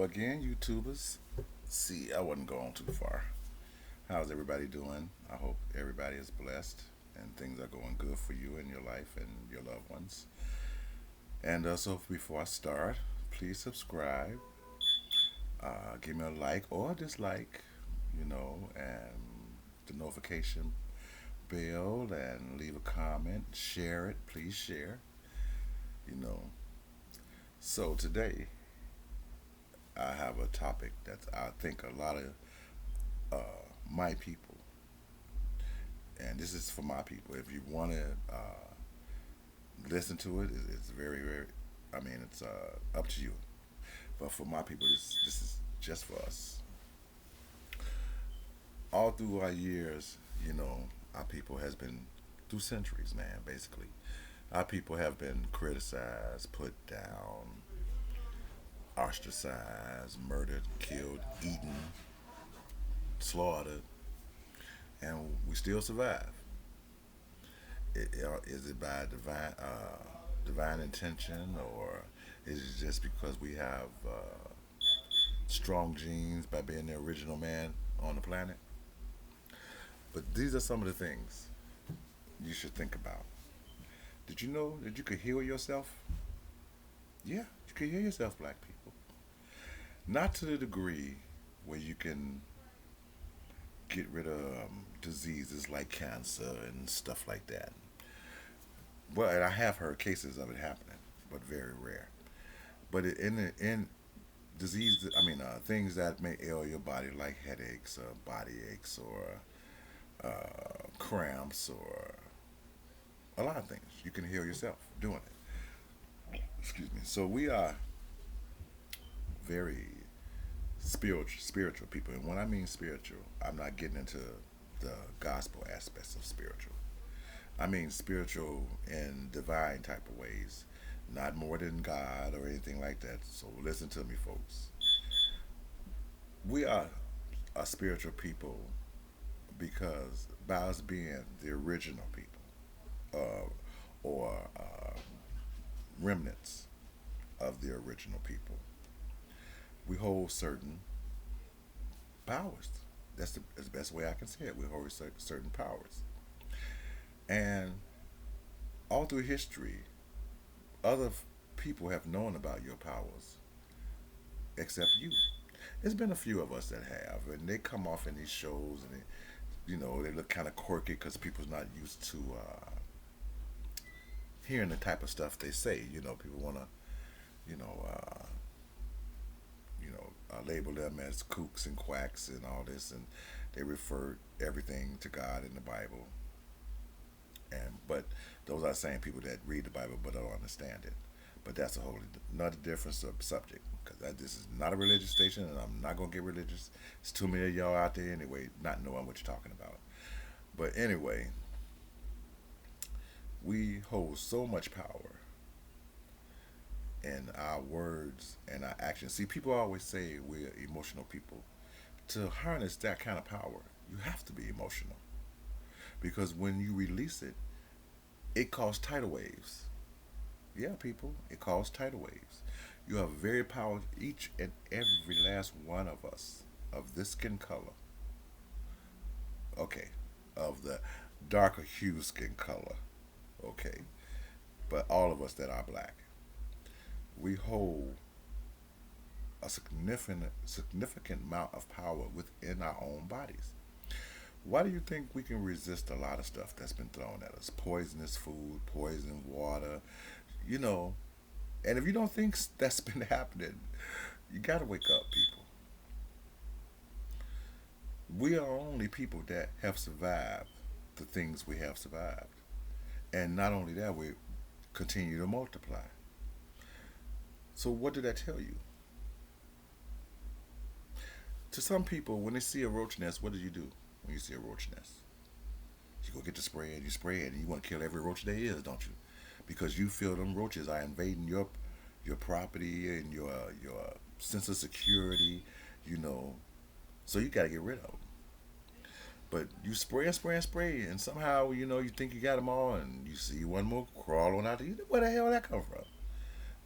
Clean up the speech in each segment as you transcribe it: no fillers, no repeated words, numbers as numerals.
Hello again, YouTubers. See, I wasn't going too far. How's everybody doing? I hope everybody is blessed and things are going good for you in your life and your loved ones. And so, before I start, please subscribe, give me a like or a dislike, and the notification bell, and leave a comment, share it, please share, you know. So, today, I have a topic that I think a lot of my people, and this is for my people. If you want to listen to it, it's very, very. I mean, it's up to you. But for my people, this is just for us. All through our years, our people has been through centuries, man. Basically, our people have been criticized, put down, ostracized, murdered, killed, eaten, slaughtered, and we still survive. Is it by divine intention, or is it just because we have strong genes by being the original man on the planet? But these are some of the things you should think about. Did you know that you could heal yourself? Yeah, you can heal yourself, black people. Not to the degree where you can get rid of diseases like cancer and stuff like that. Well, and I have heard cases of it happening, but very rare. But in disease, I mean, things that may ail your body, like headaches, or body aches, or cramps, or a lot of things, you can heal yourself doing it. Excuse me. So we are very spiritual people, and when I mean spiritual, I'm not getting into the gospel aspects of spiritual. I mean spiritual in divine type of ways, not more than God or anything like that. So listen to me, folks. We are a spiritual people because by us being the original people, or remnants of the original people, we hold certain powers. That's the best way I can say it. We hold certain powers, and all through history, other people have known about your powers except you. There's been a few of us that have, and they come off in these shows, and they look kind of quirky because people's not used to hearing the type of stuff they say. People want to, you know, uh, label them as kooks and quacks and all this, and they refer everything to God in the Bible. And but those are the same people that read the Bible but don't understand it. But that's a whole another different subject, because this is not a religious station, and I'm not gonna get religious. It's too many of y'all out there anyway, not knowing what you're talking about. But anyway, we hold so much power in our words and our actions. See, people always say we're emotional people. To harness that kind of power, you have to be emotional, because when you release it, it causes tidal waves. Yeah, people, it causes tidal waves. You have very powerful, each and every last one of us, of this skin color, okay, of the darker hue skin color, okay, but all of us that are black, we hold a significant amount of power within our own bodies. Why do you think we can resist a lot of stuff that's been thrown at us? Poisonous food, poison water, you know. And if you don't think that's been happening, you gotta wake up, people. We are only people that have survived the things we have survived. And not only that, we continue to multiply. So what did that tell you? To some people, when they see a roach nest, what do you do when you see a roach nest? You go get the spray and you spray it, and you want to kill every roach there is, don't you? Because you feel them roaches are invading your property and your sense of security, you know. So you got to get rid of them. But you spray and spray and spray, and somehow you think you got them all, and you see one more crawl on out there. Where the hell that come from?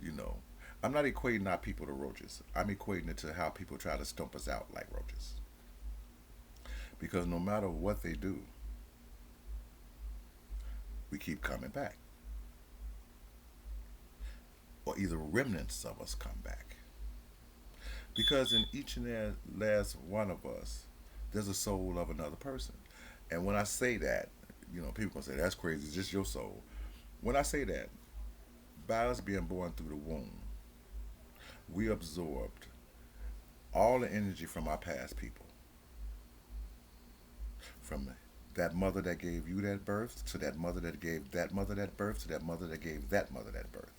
You know. I'm not equating our people to roaches. I'm equating it to how people try to stomp us out like roaches. Because no matter what they do, we keep coming back. Or either remnants of us come back. Because in each and every last one of us, there's a soul of another person. And when I say that, people gonna say that's crazy. It's just your soul. When I say that, by us being born through the womb, we absorbed all the energy from our past people, from that mother that gave you that birth to that mother that gave that mother that birth to that mother that gave that mother that birth.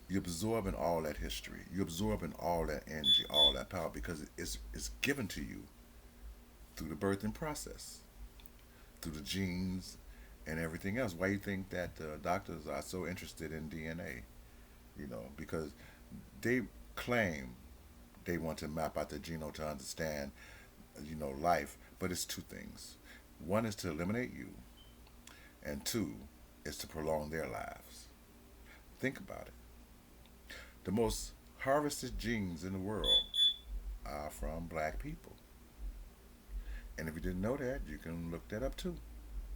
You're absorbing all that history. You're absorbing all that energy, all that power because it's given to you through the birthing process, through the genes and everything else. Why you think that doctors are so interested in DNA? Because they claim they want to map out the genome to understand, life, but it's two things. One is to eliminate you, and two is to prolong their lives. Think about it. The most harvested genes in the world are from black people. And if you didn't know that, you can look that up too.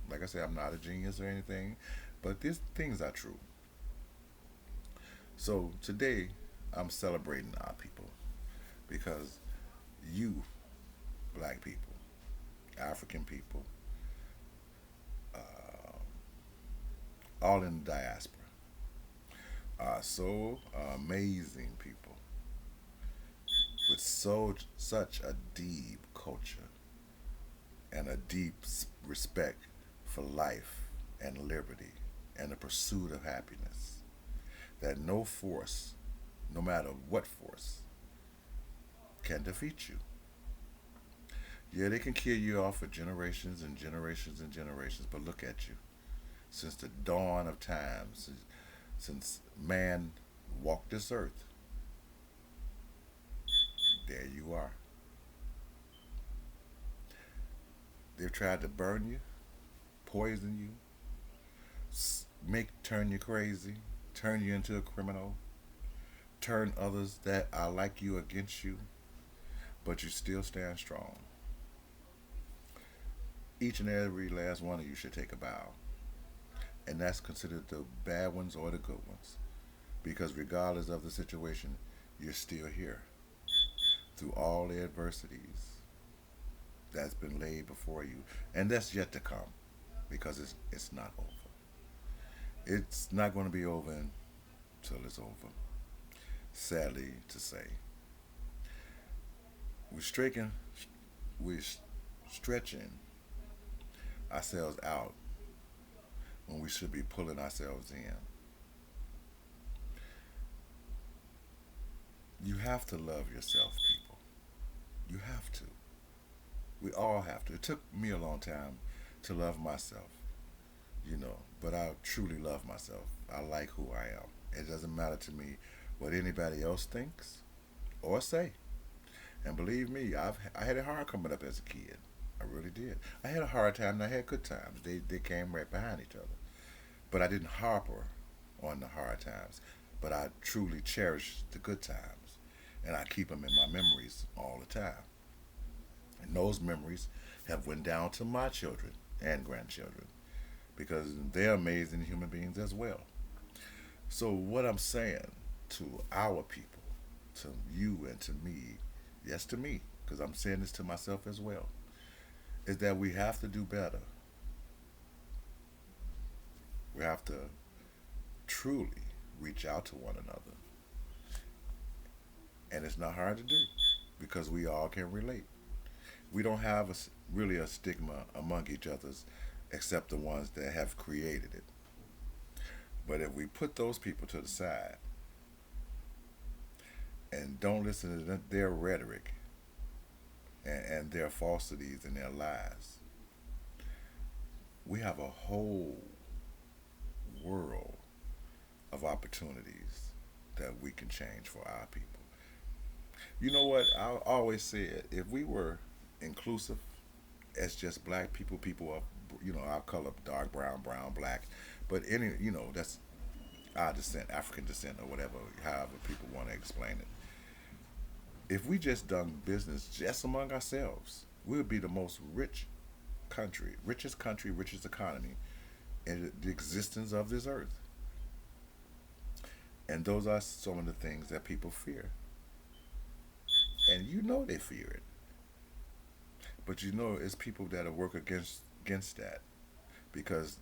Like I said, I'm not a genius or anything, but these things are true. So today, I'm celebrating our people because you, black people, African people, uh, all in the diaspora, are so amazing people with such a deep culture and a deep respect for life and liberty and the pursuit of happiness that no force, no matter what force, can defeat you. Yeah, they can kill you off for generations and generations and generations, but look at you. Since the dawn of time, since man walked this earth, there you are. They've tried to burn you, poison you, turn you crazy, turn you into a criminal, turn others that are like you against you, but you still stand strong. Each and every last one of you should take a bow, and that's considered the bad ones or the good ones, because regardless of the situation, you're still here through all the adversities that's been laid before you, and that's yet to come, because it's not over. It's not going to be over until it's over. Sadly to say, we're stretching, we're stretching ourselves out when we should be pulling ourselves in. You have to love yourself, people. You have to. We all have to. It took me a long time to love myself, but I truly love myself. I like who I am. It doesn't matter to me what anybody else thinks or say. And believe me, I had it hard coming up as a kid. I really did. I had a hard time and I had good times. They came right behind each other. But I didn't harbor on the hard times. But I truly cherish the good times. And I keep them in my memories all the time. And those memories have went down to my children and grandchildren because they're amazing human beings as well. So what I'm saying to our people, to you and to me, yes to me, because I'm saying this to myself as well, is that we have to do better. We have to truly reach out to one another. And it's not hard to do because we all can relate. We don't have really a stigma among each other's except the ones that have created it. But if we put those people to the side and don't listen to their rhetoric and their falsities and their lies, we have a whole world of opportunities that we can change for our people. You know what? I always said if we were inclusive as just black people of our color, dark brown, brown, black, but that's our descent, African descent, or whatever, however people want to explain it. If we just done business just among ourselves, we would be the most country, richest economy in the existence of this earth. And those are some of the things that people fear. And you know they fear it. But you know it's people that work against that because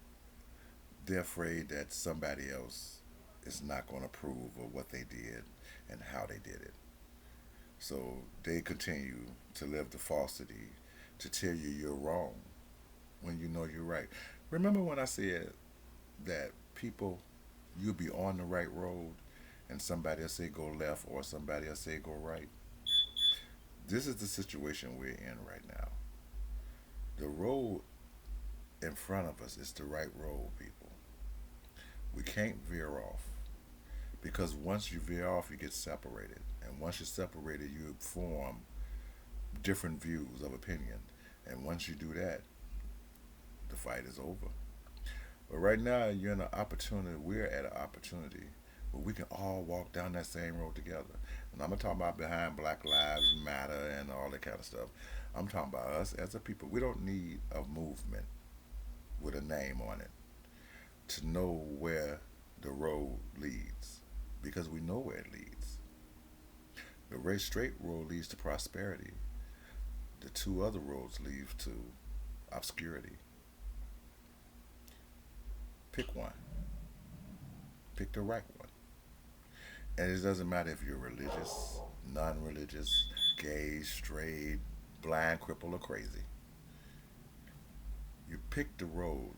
they're afraid that somebody else is not going to approve of what they did and how they did it. So they continue to live the falsity to tell you you're wrong when you know you're right. Remember when I said that people, you'll be on the right road and somebody will say go left or somebody will say go right? This is the situation we're in right now. The road in front of us is the right road, people. We can't veer off because once you veer off, you get separated. And once you're separated, you form different views of opinion. And once you do that, the fight is over. But right now, you're in an opportunity, we're at an opportunity where we can all walk down that same road together. And I'm going to talk about behind Black Lives Matter and all that kind of stuff. I'm talking about us as a people. We don't need a movement with a name on it to know where the road leads because we know where it leads. The race straight road leads to prosperity. The two other roads lead to obscurity. Pick one. Pick the right one. And it doesn't matter if you're religious, non religious, gay, straight, blind, crippled, or crazy. You pick the road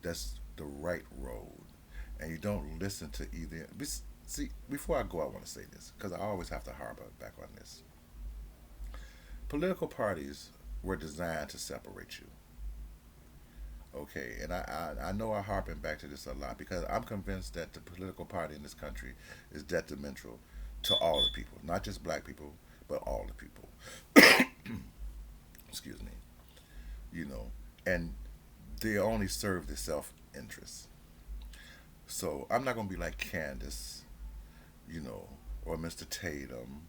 that's the right road. And you don't listen to either. See, before I go, I want to say this because I always have to harbor back on this. Political parties were designed to separate you. Okay, and I know I harping back to this a lot because I'm convinced that the political party in this country is detrimental to all the people, not just black people, but all the people. Excuse me. You know, and they only serve their self interest. So I'm not gonna be like Candace, you know, or Mr. Tatum,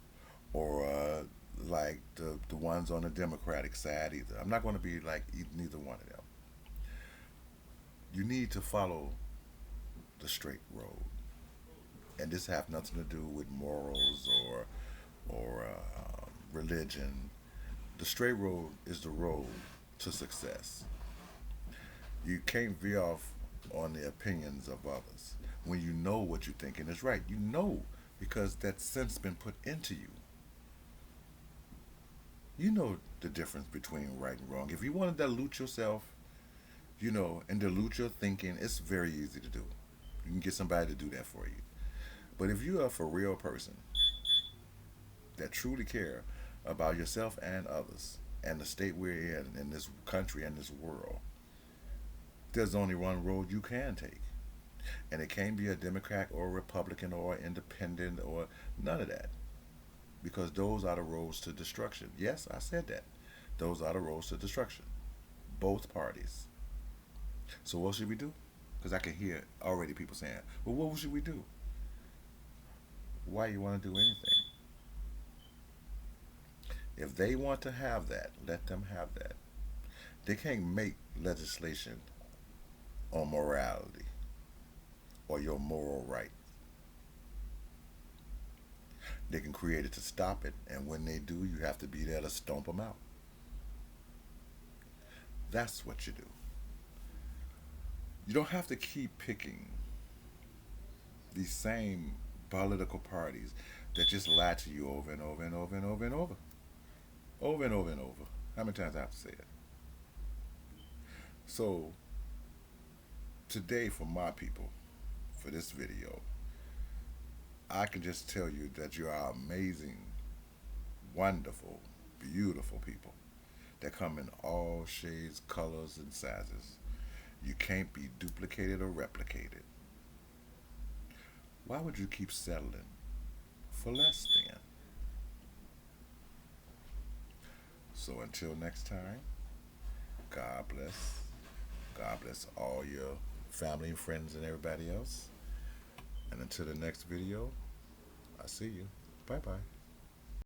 or like the ones on the Democratic side either. I'm not gonna be like neither one of them. You need to follow the straight road, and this have nothing to do with morals or religion. The straight road is the road to success. You can't veer off on the opinions of others when you know what you're thinking is right. You know because that sense been put into you. You know the difference between right and wrong. If you want to dilute yourself, you know, and dilute your thinking, it's very easy to do. You can get somebody to do that for you. But if you are for real person that truly care about yourself and others and the state we're in this country and this world, there's only one road you can take. And it can't be a Democrat or a Republican or independent or none of that. Because those are the roads to destruction. Yes, I said that. Those are the roads to destruction. Both parties. So what should we do? Because I can hear already people saying, well, what should we do? Why you want to do anything? If they want to have that, let them have that. They can't make legislation on morality or your moral right. They can create it to stop it, and when they do, you have to be there to stomp them out. That's what you do. You don't have to keep picking these same political parties that just lie to you over and over and over and over and over. Over and over and over. How many times I have to say it? So, today, for my people, for this video, I can just tell you that you are amazing, wonderful, beautiful people that come in all shades, colors, and sizes. You can't be duplicated or replicated. Why would you keep settling for less than? So until next time, God bless. God bless all your family and friends and everybody else. And until the next video, I see you. Bye bye.